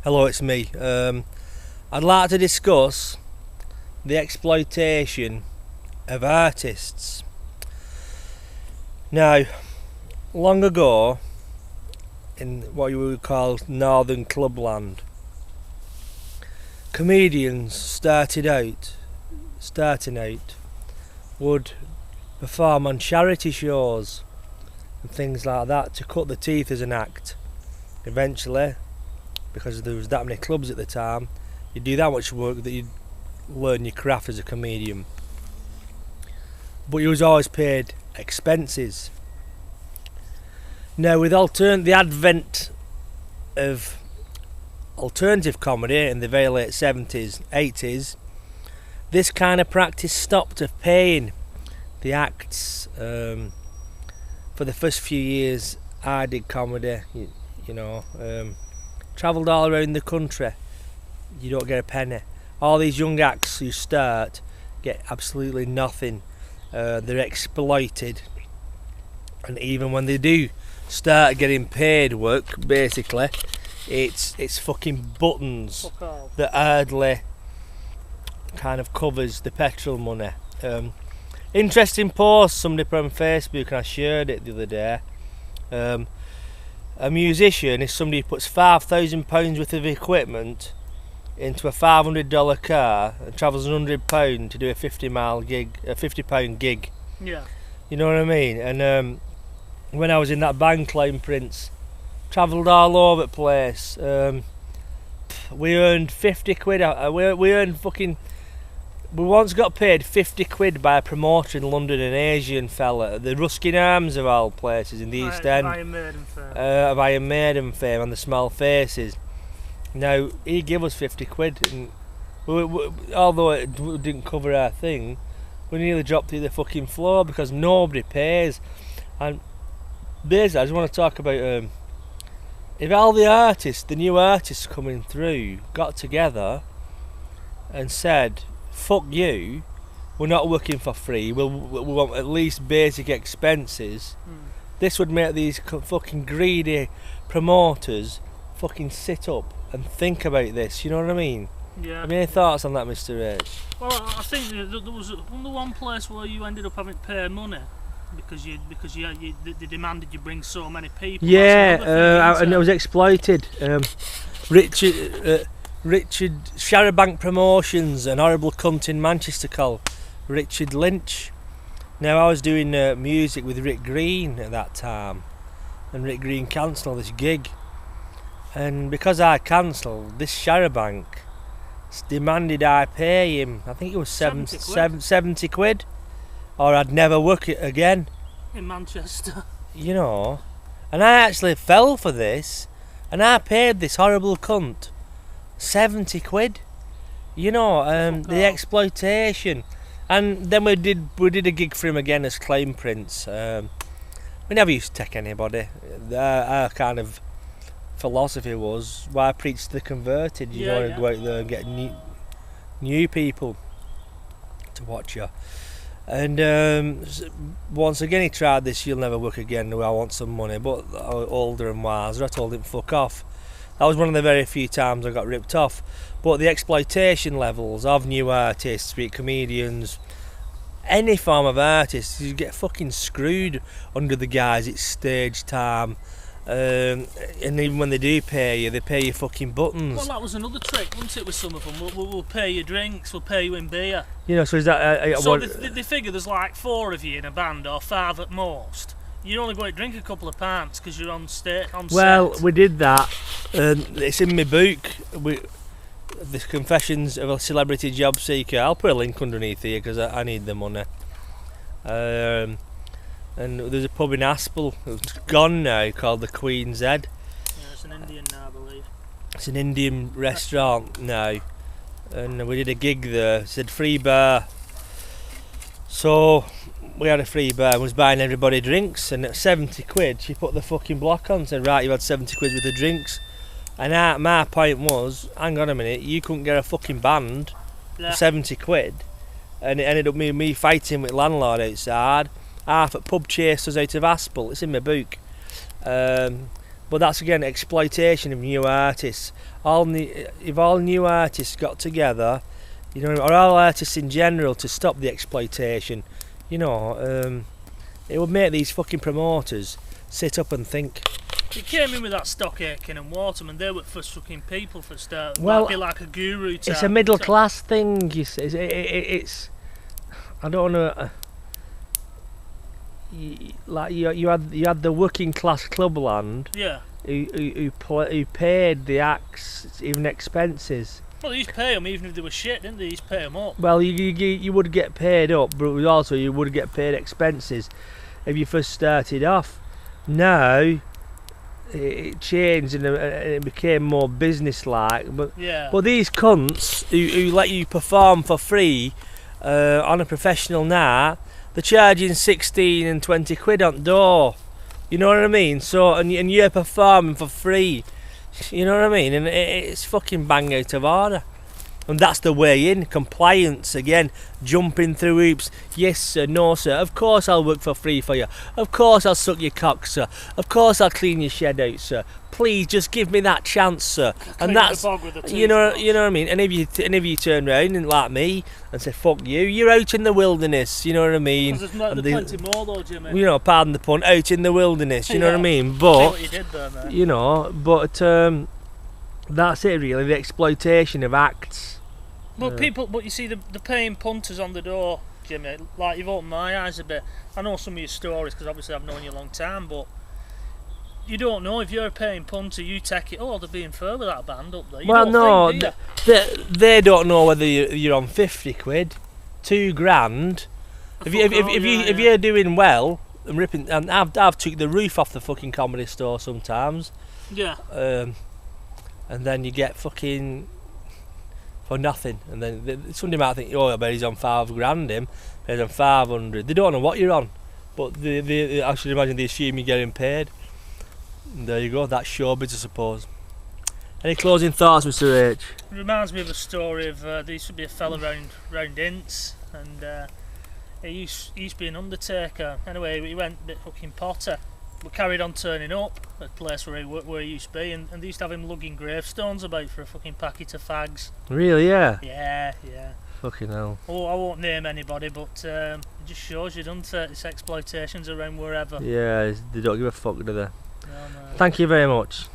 Hello, it's me. I'd like to discuss the exploitation of artists. Now, long ago, in what you would call northern clubland, comedians starting out would perform on charity shows and things like that to cut their teeth as an act. Eventually, because there was that many clubs at the time, you'd do that much work that you'd learn your craft as a comedian. But you was always paid expenses. Now, with the advent of alternative comedy in the very late 70s, 80s, this kind of practice stopped of paying the acts. For the first few years I did comedy, travelled all around the country. You don't get a penny. All these young acts who start get absolutely nothing. They're exploited, and even when they do start getting paid work, basically it's fucking buttons that hardly kind of covers the petrol money. Interesting post somebody put on Facebook, and I shared it the other day. A musician is somebody who puts £5,000 worth of equipment into a $500 car and travels £100 to do a 50-mile gig, a £50 gig. Yeah. You know what I mean? And when I was in that band, Clown Prince, travelled all over the place. We earned 50 quid. We earned fucking. We once got paid 50 quid by a promoter in London, an Asian fella, the Ruskin Arms of all places in the East End. Of Iron Maiden fame and the Small Faces. Now, he gave us 50 quid, and although it didn't cover our thing, we nearly dropped through the fucking floor because nobody pays. And basically, I just want to talk about if all the new artists coming through, got together and said, fuck you, we're not working for free, we want at least basic expenses. This would make these fucking greedy promoters fucking sit up and think about this, you know what I mean? Yeah. Have you any thoughts on that, Mr. H? Well, I think there was the one place where you ended up having to pay money because they demanded you bring so many people. Yeah, and it was exploited. Richard Sharrabank Promotions, an horrible cunt in Manchester called Richard Lynch. Now, I was doing music with Rick Green at that time, and Rick Green cancelled this gig, and because I cancelled, this Sharrabank demanded I pay him, I think it was 70 quid, or I'd never work it again in Manchester. You know, and I actually fell for this, and I paid this horrible cunt 70 quid, you know, the exploitation. And then we did a gig for him again as Clown Prince. We never used to take anybody. Our kind of philosophy was, why preach to the converted? You want to go out there and get new people to watch you. And once again he tried this, you'll never work again, I want some money. But older and wiser, I told him fuck off. That was one of the very few times I got ripped off. But the exploitation levels of new artists, be it comedians, any form of artist, you get fucking screwed under the guise it's stage time. And even when they do pay you, they pay you fucking buttons. Well, that was another trick, wasn't it, with some of them? We'll pay you drinks, we'll pay you in beer. You know, so is that... so they figure there's like 4 of you in a band, or 5 at most. You're only going to drink a couple of pints because you're on stage. Well, we did that. It's in my book. The Confessions of a Celebrity Job Seeker. I'll put a link underneath here because I need the money. And there's a pub in Aspel. It's gone now, called the Queen's Head. Yeah, it's an Indian now, I believe. It's an Indian restaurant now. And we did a gig there. It said free bar. So we had a free bar and was buying everybody drinks, and at 70 quid she put the fucking block on and said, right, you had 70 quid worth of drinks. And my point was, hang on a minute, you couldn't get a fucking band for 70 quid. And it ended up me fighting with landlord outside. Half at pub chased us out of Aspel. It's in my book. But But that's again exploitation of new artists. If all new artists got together, you know, or all artists in general, to stop the exploitation, you know, it would make these fucking promoters sit up and think. It came in with that Stock Aitken and Waterman. They were for fucking people for start. Well, like a guru type. It's a middle class thing. You see, it's I don't know. Like you had the working class clubland. Yeah. Who paid the acts even expenses. Well, they used to pay them even if they were shit, didn't they? They used to pay them up. Well, you would get paid up, but also you would get paid expenses if you first started off. Now it changed and it became more business-like. But these cunts who let you perform for free on a professional night, they're charging 16 and 20 quid on the door. You know what I mean? So and you're performing for free. You know what I mean? And it's fucking bang out of order. And that's the way in. Compliance again. Jumping through hoops. Yes sir, no sir. Of course I'll work for free for you. Of course I'll suck your cock, sir. Of course I'll clean your shed out, sir. Please just give me that chance, sir. And that's, you know what I mean. And if you turn around and like me and say fuck you, you're out in the wilderness. You know what I mean? There's plenty more though, Jimmy. You know, pardon the pun, out in the wilderness. You know what I mean? But see what you did there, mate. You know, but that's it really. The exploitation of acts. But but you see, the paying punters on the door, Jimmy. Like you've opened my eyes a bit. I know some of your stories because obviously I've known you a long time, but. You don't know if you're a paying punter, you take it. Oh, they're being fair with that band up there. Well, no, they don't know whether you're on 50 quid, 2 grand. If you're doing well and ripping, and I've took the roof off the fucking Comedy Store sometimes. Yeah. And then you get fucking for nothing, and then somebody might think, oh, I bet he's on 5 grand. He's on 500. They don't know what you're on, but they I should imagine they assume you're getting paid. And there you go, that's showbiz, I suppose. Any closing thoughts, Mr. H? It reminds me of a story of there used to be a fella round Ince, and he used to be an undertaker. Anyway, he went a bit fucking potter. We carried on turning up at the place where he used to be, and they used to have him lugging gravestones about for a fucking packet of fags. Really, yeah? Yeah. Fucking hell. Oh, I won't name anybody, but it just shows you, doesn't it? It's exploitations around wherever. Yeah, they don't give a fuck, do they? No. Thank you very much.